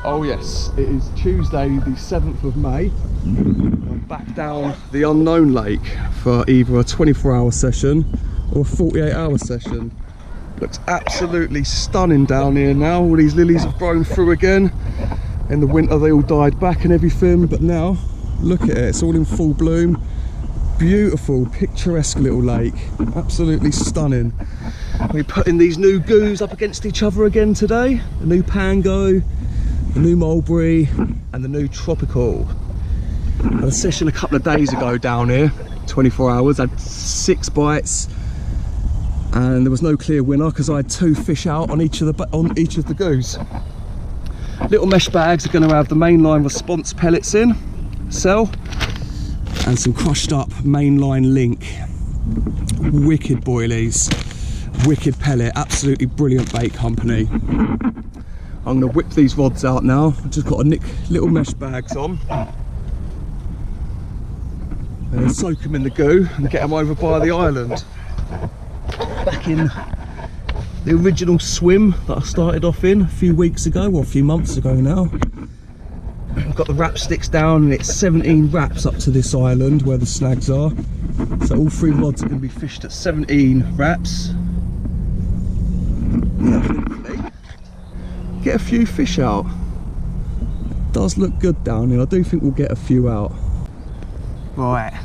Oh yes, it is Tuesday the 7th of May. I'm back down the unknown lake for either a 24-hour session or a 48-hour session. Looks absolutely stunning down here now. All these lilies have grown through again. In the winter they all died back and everything, but now look at it, it's all in full bloom. Beautiful, picturesque little lake, absolutely stunning. We're putting these new goos up against each other again today. The new Pango, the new Mulberry and the new Tropical. I had a session a couple of days ago down here, 24 hours, had 6 bites and there was no clear winner because I had 2 fish out on each of the goos. Little mesh bags are going to have the mainline response pellets in, cell, and some crushed up mainline link. Wicked boilies, wicked pellet, absolutely brilliant bait company. I'm going to whip these rods out now. I've just got to nick little mesh bags on and then soak them in the goo and get them over by the island. Back in the original swim that I started off in a few weeks ago, or a few months ago now. I've got the wrap sticks down and it's 17 wraps up to this island where the snags are. So all 3 rods are going to be fished at 17 wraps. Yeah, hopefully get a few fish out. It does look good down here. I do think we'll get a few out. Right,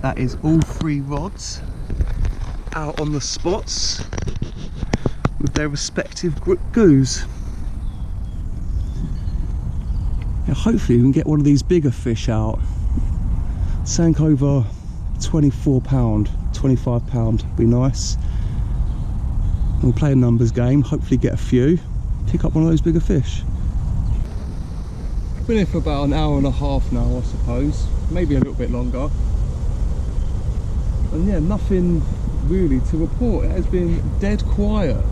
that is all 3 rods out on the spots with their respective goos. Now hopefully we can get one of these bigger fish out. Sank over 24 pound, 25 pound, be nice. We'll play a numbers game, hopefully get a few, pick up one of those bigger fish. Been here for about an hour and a half now, I suppose, maybe a little bit longer. And yeah, nothing really to report. It has been dead quiet.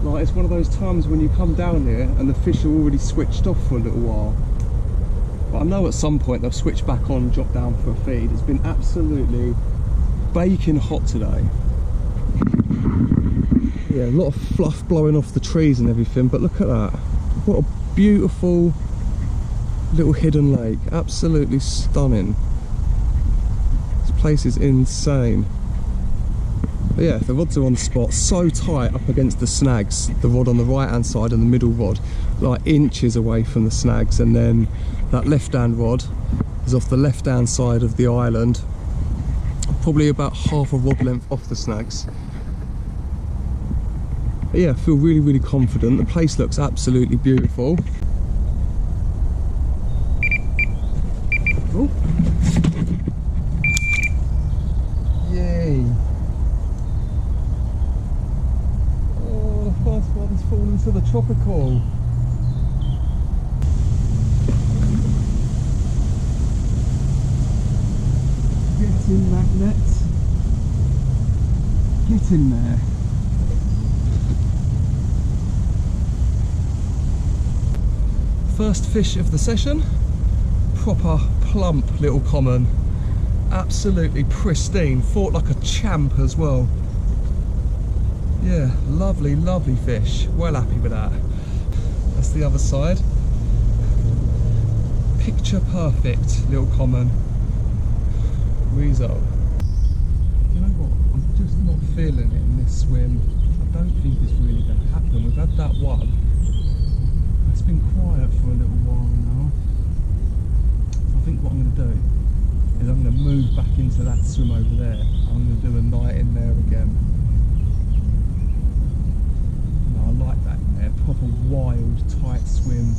Like, it's one of those times when you come down here and the fish are already switched off for a little while. But I know at some point they'll switch back on, drop down for a feed. It's been absolutely baking hot today. Yeah, a lot of fluff blowing off the trees and everything, but look at that. What a beautiful little hidden lake. Absolutely stunning. This place is insane. But yeah, the rods are on the spot, so tight up against the snags. The rod on the right hand side and the middle rod, like inches away from the snags, and then that left hand rod is off the left hand side of the island, probably about half a rod length off the snags. But yeah, I feel really, really confident. The place looks absolutely beautiful. Oh. Yay. First one's fallen to the Tropical. Get in, magnet. Get in there. First fish of the session. Proper plump little common. Absolutely pristine. Fought like a champ as well. Yeah, lovely, lovely fish. Well happy with that. That's the other side. Picture perfect little common. Result. You know what? I'm just not feeling it in this swim. I don't think it's really going to happen. We've had that one. It's been quiet for a little while now. So I think what I'm going to do is I'm going to move back into that swim over there. I'm going to do a night in there again. I like that in there, proper wild, tight swim.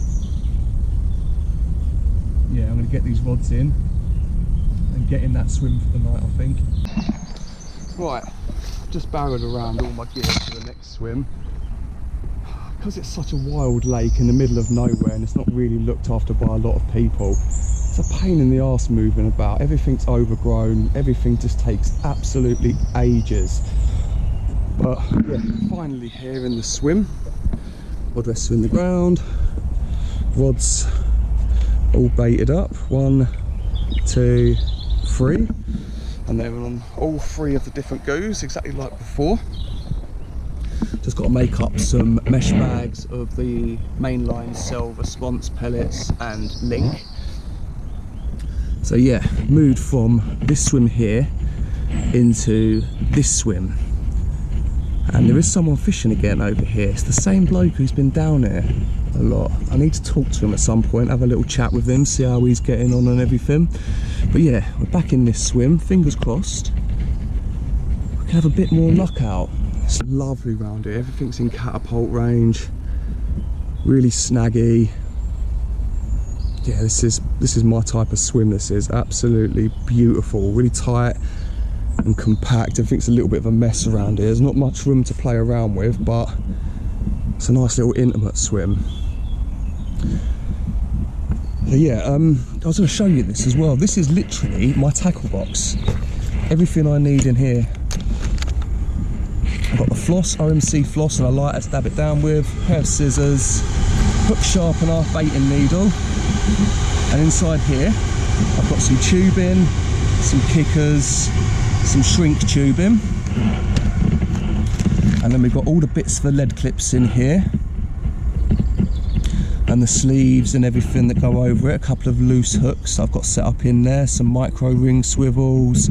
Yeah, I'm going to get these rods in and get in that swim for the night, I think. Right, just barreled around all my gear for the next swim. Because it's such a wild lake in the middle of nowhere and it's not really looked after by a lot of people, it's a pain in the arse moving about. Everything's overgrown, everything just takes absolutely ages. But yeah, finally here in the swim. Rod rests in the ground, rods all baited up, 1, 2, 3, and they're on all 3 of the different goos, exactly like before. Just got to make up some mesh bags of the mainline cell response pellets and link. So yeah, moved from this swim here into this swim. And there is someone fishing again over here. It's the same bloke who's been down here a lot. I need to talk to him at some point, have a little chat with him, see how he's getting on and everything. But yeah, we're back in this swim, fingers crossed. We can have a bit more luck out. It's lovely round here, everything's in catapult range. Really snaggy. Yeah, this is my type of swim. This is absolutely beautiful, really tight and compact. Everything's a little bit of a mess around here. There's not much room to play around with, but it's a nice little intimate swim. So yeah, I was going to show you this as well. This is literally my tackle box. Everything I need in here. I've got the floss, OMC floss, and a lighter to dab it down with, a pair of scissors, hook sharpener, baiting needle, and inside here I've got some tubing, some kickers, some shrink tubing, and then we've got all the bits for the lead clips in here, and the sleeves and everything that go over it. A couple of loose hooks I've got set up in there, some micro ring swivels,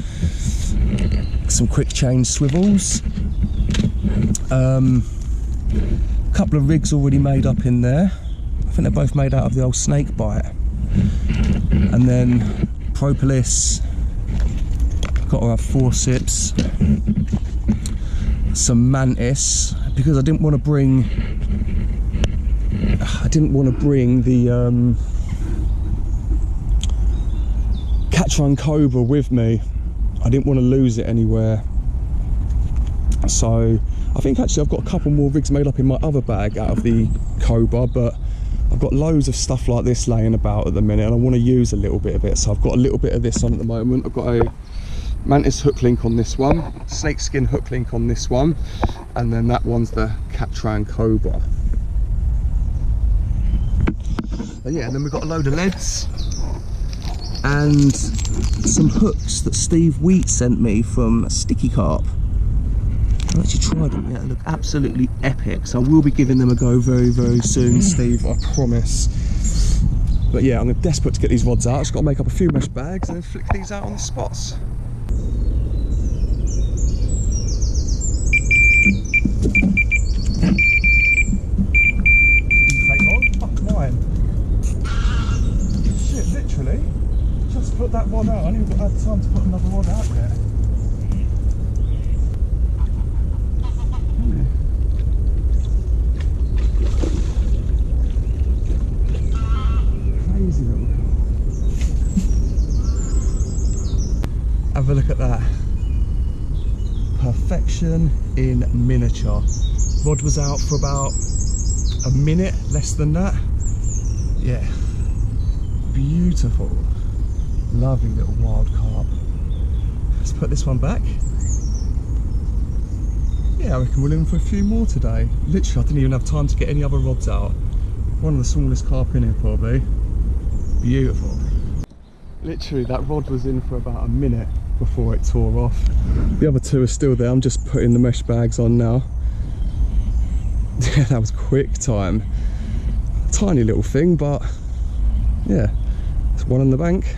some quick change swivels, a couple of rigs already made up in there. I think they're both made out of the old snake bite, and then propolis. Got to have forceps, some mantis, because I didn't want to bring the catcher and cobra with me. I didn't want to lose it anywhere, so I think actually I've got a couple more rigs made up in my other bag out of the cobra, but I've got loads of stuff like this laying about at the minute and I want to use a little bit of it, so I've got a little bit of this on at the moment. I've got a mantis hook link on this one, snakeskin hook link on this one, and then that one's the Catran Cobra. But yeah, and then we've got a load of leads and some hooks that Steve Wheat sent me from Sticky Carp. I haven't actually tried them yet, they look absolutely epic, so I will be giving them a go very, very soon, Steve, I promise. But yeah, I'm desperate to get these rods out. I've just got to make up a few mesh bags and then flick these out on the spots. Shit, literally, just put that rod out. I didn't even have time to put another rod out there. Crazy little car. Have a look at that. Perfection in miniature. Rod was out for about a minute, less than that. Yeah, beautiful, lovely little wild carp. Let's put this one back. Yeah, I reckon we're in for a few more today. Literally, I didn't even have time to get any other rods out. One of the smallest carp in here probably. Beautiful. Literally, that rod was in for about a minute before it tore off. The other two are still there. I'm just putting the mesh bags on now. Yeah, that was quick time. Tiny little thing, but yeah, it's one on the bank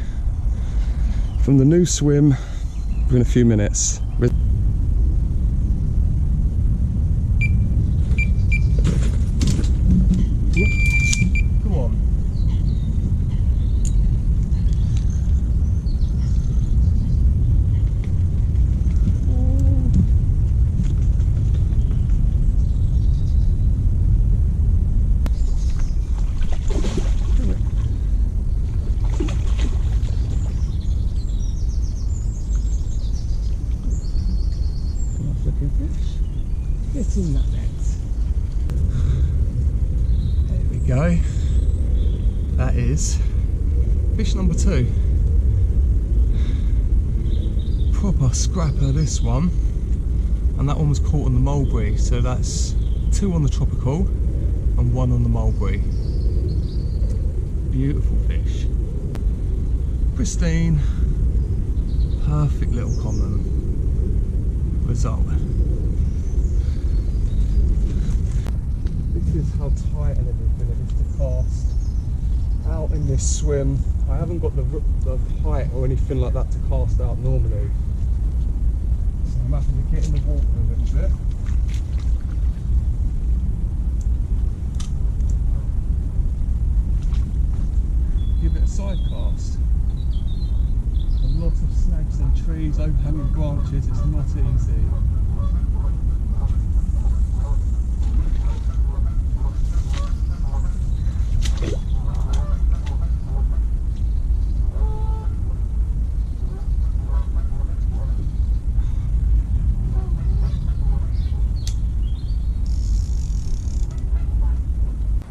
from the new swim within a few minutes. Yep. Go on. Get in that net. There we go. That is fish number 2. Proper scrapper, this one. And that one was caught on the mulberry, so that's 2 on the tropical and 1 on the mulberry. Beautiful fish. Pristine, perfect little common result. This is how tight and everything it is to cast out in this swim. I haven't got the height or anything like that to cast out normally, so I'm having to get in the water a little bit. Give it a side cast. A lot of snags and trees, overhanging branches, it's not easy.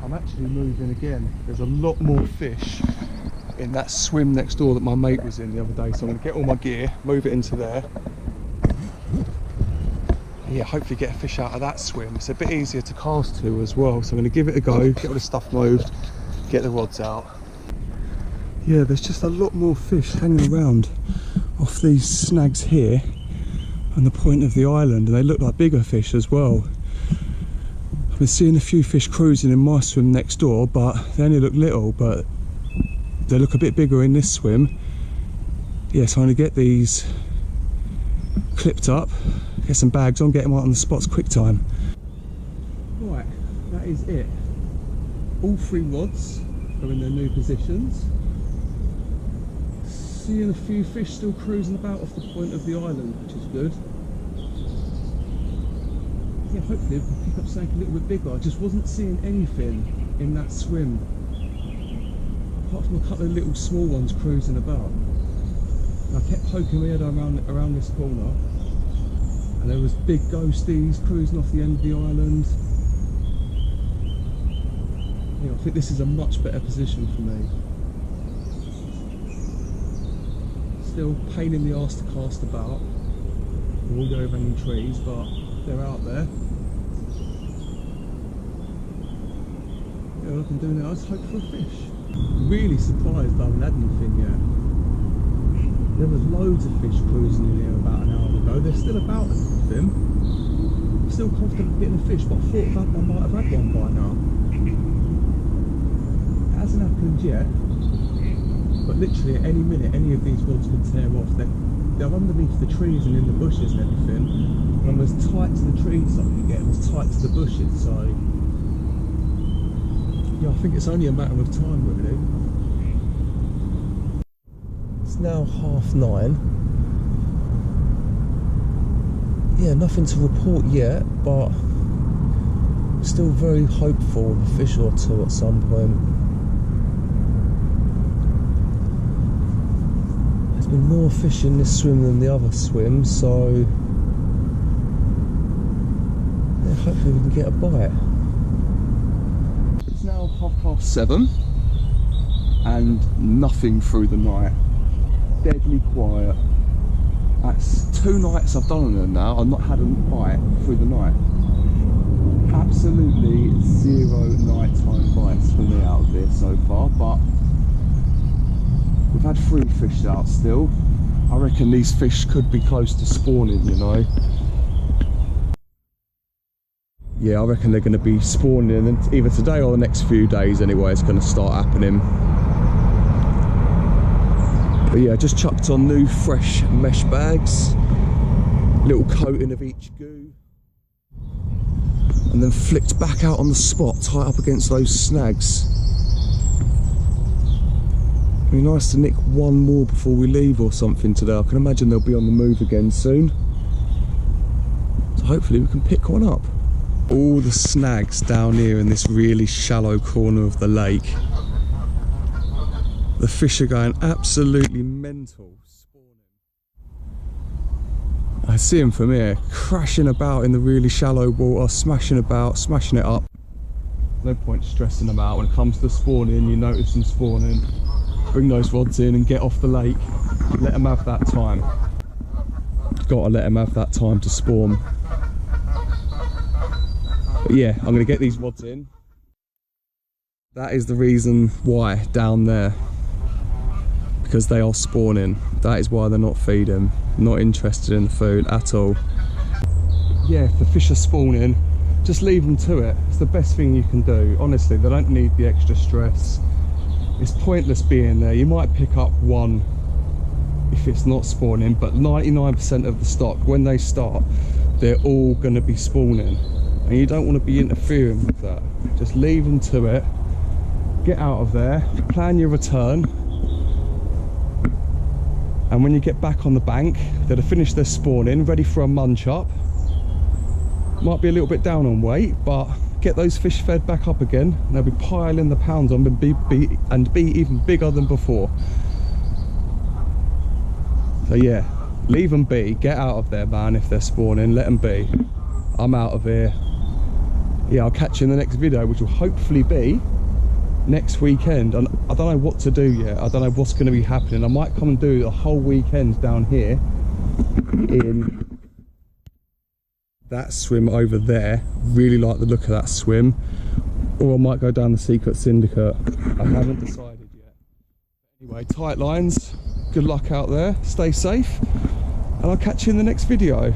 I'm actually moving again. There's a lot more fish in that swim next door that my mate was in the other day, so I'm going to get all my gear, move it into there. Yeah, hopefully get a fish out of that swim. It's a bit easier to cast to as well, so I'm going to give it a go, get all the stuff moved, get the rods out. Yeah, there's just a lot more fish hanging around off these snags here on the point of the island, and they look like bigger fish as well. I've been seeing a few fish cruising in my swim next door, but they only look little, but they look a bit bigger in this swim. Yeah, so I'm going to get these clipped up, get some bags on, get them out on the spots quick time. Right, that is it. All 3 rods are in their new positions. Seeing a few fish still cruising about off the point of the island, which is good. Yeah, hopefully we can pick up something a little bit bigger. I just wasn't seeing anything in that swim, apart from a couple of little small ones cruising about. And I kept poking my head around this corner, and there was big ghosties cruising off the end of the island. Yeah, I think this is a much better position for me. Still pain in the arse to cast about with all the overhanging trees, but they're out there. Yeah, all I can do now is hope for a fish. Really surprised I haven't had anything yet. There was loads of fish cruising in here about an hour ago. They're still about them. I'm still confident getting a fish, but I thought I might have had one by now. It hasn't happened yet, but literally at any minute any of these rods could tear off. They're underneath the trees and in the bushes and everything. And I'm as tight to the trees as I can get, as tight to the bushes, so yeah, I think it's only a matter of time really. It's now 9:30. Yeah, nothing to report yet, but still very hopeful of a fish or two at some point. There's been more fish in this swim than the other swims, so yeah, hopefully we can get a bite. It's now 7:30 and nothing through the night. Deadly quiet. That's 2 nights I've done on them now. I've not had a bite through the night. Absolutely 0 nighttime bites for me out of this so far, but we've had 3 fish out still. I reckon these fish could be close to spawning, you know. Yeah, I reckon they're going to be spawning either today or the next few days anyway. It's going to start happening. But yeah, just chucked on new fresh mesh bags, little coating of each goo, and then flicked back out on the spot, tight up against those snags. It'd be nice to nick one more before we leave or something today. I can imagine they'll be on the move again soon, so hopefully we can pick one up. All the snags down here in this really shallow corner of the lake. The fish are going absolutely mental spawning. I see them from here, crashing about in the really shallow water, smashing about, smashing it up. No point stressing them out. When it comes to spawning, you notice them spawning, bring those rods in and get off the lake. Let them have that time. Gotta let them have that time to spawn. But yeah, I'm going to get these rods in. That is the reason why down there. Because they are spawning. That is why they're not feeding. Not interested in the food at all. Yeah, if the fish are spawning, just leave them to it. It's the best thing you can do. Honestly, they don't need the extra stress. It's pointless being there. You might pick up one if it's not spawning, but 99% of the stock, when they start, they're all going to be spawning, and you don't want to be interfering with that. Just leave them to it, get out of there, plan your return, and when you get back on the bank, they'll have finished their spawning, ready for a munch up. Might be a little bit down on weight, but get those fish fed back up again, and they'll be piling the pounds on and be even bigger than before. So yeah, leave them be, get out of there, man. If they're spawning, let them be. I'm out of here. Yeah, I'll catch you in the next video, which will hopefully be next weekend. And I don't know what to do yet. I don't know what's going to be happening. I might come and do the whole weekend down here in that swim over there. Really like the look of that swim. Or I might go down the secret syndicate. I haven't decided yet. Anyway, tight lines. Good luck out there, stay safe, and I'll catch you in the next video.